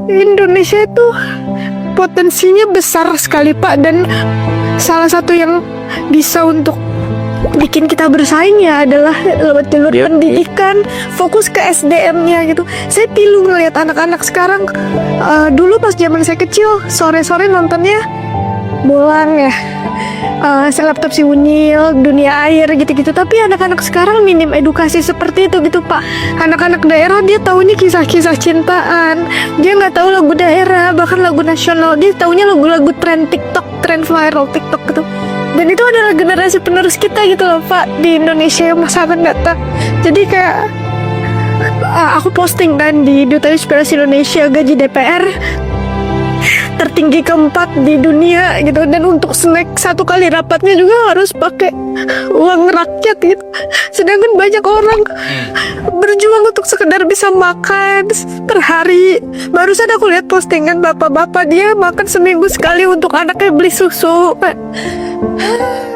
Indonesia itu potensinya besar sekali Pak, dan salah satu yang bisa untuk bikin kita bersaing ya adalah lewat jalur pendidikan, fokus ke SDM-nya gitu. Saya pilu ngeliat anak-anak sekarang. Dulu pas zaman saya kecil, sore-sore nontonnya bolang ya, selaptop si Unyil, dunia air gitu-gitu. Tapi anak-anak sekarang minim edukasi seperti itu gitu Pak. Anak-anak daerah dia taunya kisah-kisah cintaan, dia nggak tahu lagu daerah, bahkan lagu nasional. Dia taunya lagu-lagu tren TikTok, tren viral TikTok gitu. Dan itu adalah generasi penerus kita gitu loh Pak, di Indonesia yang masa akan datang. Jadi kayak aku posting kan di Duta Inspirasi Indonesia, gaji DPR tertinggi keempat di dunia gitu, dan untuk snack satu kali rapatnya juga harus pakai uang rakyat gitu. Sedangkan banyak orang berjuang untuk sekedar bisa makan per hari. Barusan aku lihat postingan bapak-bapak dia makan seminggu sekali untuk anaknya beli susu.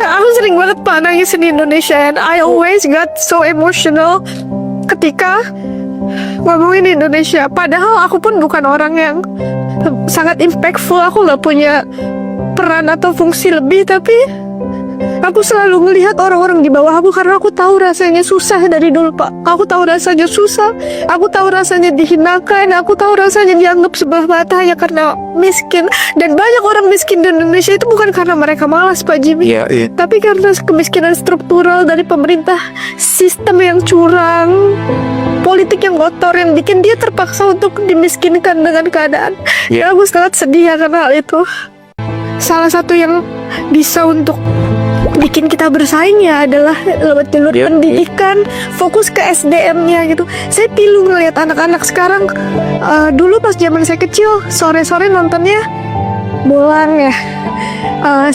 Aku sering banget Pak nangisin di Indonesia, and I always got so emotional ketika ngomongin Indonesia. Padahal aku pun bukan orang yang sangat impactful, aku gak punya peran atau fungsi lebih, tapi aku selalu ngelihat orang-orang di bawah aku karena aku tahu rasanya susah dari dulu Pak. Aku tahu rasanya susah, aku tahu rasanya dihinakan, aku tahu rasanya dianggap sebelah mata hanya karena miskin. Dan banyak orang miskin di Indonesia itu bukan karena mereka malas Pak Jimmy, tapi karena kemiskinan struktural dari pemerintah, sistem yang curang, politik yang kotor yang bikin dia terpaksa untuk dimiskinkan dengan keadaan. Ya aku sangat sedih akan hal itu. Salah satu yang bisa untuk bikin kita bersaing ya adalah lewat jalur pendidikan, fokus ke SDM-nya gitu. Saya pilu ngeliat anak-anak sekarang. Dulu pas zaman saya kecil, sore-sore nontonnya bolang ya,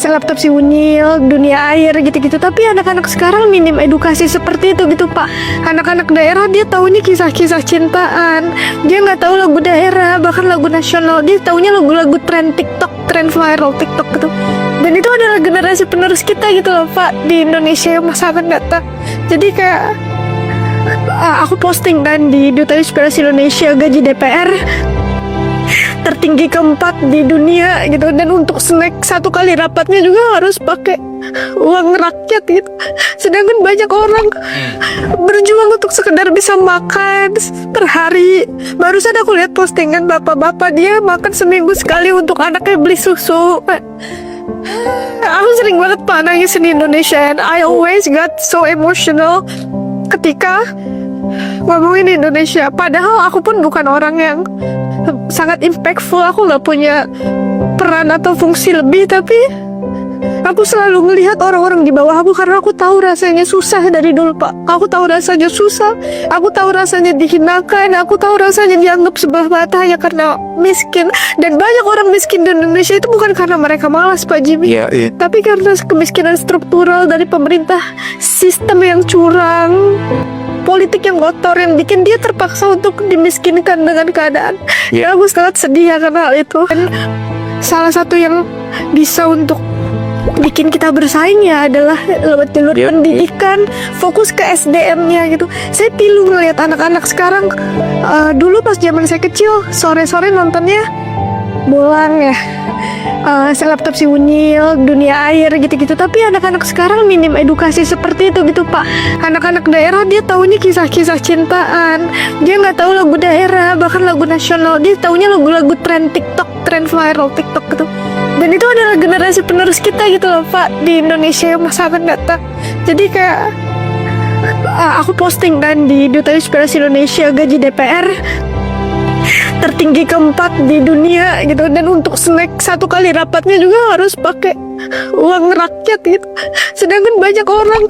selaptop si Unyil, dunia air gitu-gitu. Tapi anak-anak sekarang minim edukasi seperti itu gitu Pak. Anak-anak daerah dia taunya kisah-kisah cintaan, dia nggak tahu lagu daerah, bahkan lagu nasional. Dia taunya lagu-lagu tren TikTok, tren viral TikTok gitu. Dan itu adalah generasi penerus kita gitu loh Pak, di Indonesia yang masa akan datang. Jadi kayak aku posting kan di Duta Inspirasi Indonesia, gaji DPR tertinggi keempat di dunia gitu, dan untuk snack satu kali rapatnya juga harus pakai uang rakyat gitu. Sedangkan banyak orang berjuang untuk sekedar bisa makan per hari. Barusan aku lihat postingan bapak-bapak dia makan seminggu sekali untuk anaknya beli susu. Aku sering banget Pak nangisin di Indonesia, and I always got so emotional ketika ngomongin Indonesia. Padahal aku pun bukan orang yang sangat impactful, aku gak punya peran atau fungsi lebih, tapi aku selalu ngelihat orang-orang di bawah aku karena aku tahu rasanya susah dari dulu Pak. Aku tahu rasanya susah, aku tahu rasanya dihinakan, aku tahu rasanya dianggap sebelah mata hanya karena miskin. Dan banyak orang miskin di Indonesia itu bukan karena mereka malas Pak Jimmy, tapi karena kemiskinan struktural dari pemerintah, sistem yang curang, politik yang kotor yang bikin dia terpaksa untuk dimiskinkan dengan keadaan. Ya aku sangat sedih akan hal itu. Dan salah satu yang bisa untuk bikin kita bersaing ya adalah lewat jalur pendidikan, fokus ke SDM-nya gitu. Saya pilu ngeliat anak-anak sekarang. Dulu pas zaman saya kecil, sore-sore nontonnya bolang ya, selaptop si Unyil, dunia air gitu-gitu. Tapi anak-anak sekarang minim edukasi seperti itu gitu Pak. Anak-anak daerah dia taunya kisah-kisah cintaan, dia nggak tahu lagu daerah, bahkan lagu nasional. Dia taunya lagu-lagu tren TikTok, tren viral TikTok gitu. Dan itu adalah generasi penerus kita gitu loh Pak, di Indonesia yang masa akan datang. Jadi kayak aku posting kan di Duta Inspirasi Indonesia, gaji DPR tertinggi keempat di dunia gitu, dan untuk snack satu kali rapatnya juga harus pakai uang rakyat gitu. Sedangkan banyak orang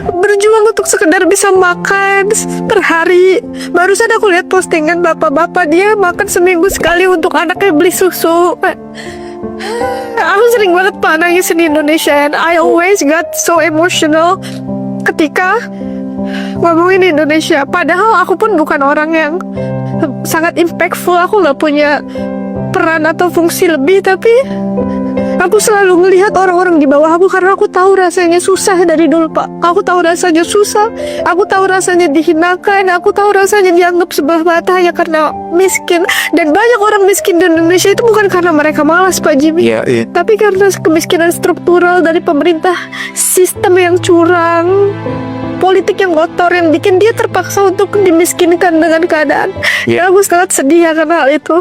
berjuang untuk sekedar bisa makan per hari. Barusan aku lihat postingan bapak-bapak dia makan seminggu sekali untuk anaknya beli susu. Aku sering banget Pak nangisin di Indonesia, and I always got so emotional ketika ngomongin Indonesia. Padahal aku pun bukan orang yang sangat impactful, aku gak punya peran atau fungsi lebih, tapi Aku selalu ngelihat orang-orang di bawah aku karena aku tahu rasanya susah dari dulu, Pak. Aku tahu rasanya susah. Aku tahu rasanya dihinakan. Aku tahu rasanya dianggap sebelah mata hanya karena miskin. Dan banyak orang miskin di Indonesia itu bukan karena mereka malas, Pak Jimmy. Iya, iya. Tapi karena kemiskinan struktural dari pemerintah, sistem yang curang, politik yang kotor yang bikin dia terpaksa untuk dimiskinkan dengan keadaan. Iya. Ya, aku sangat sedih akan hal itu.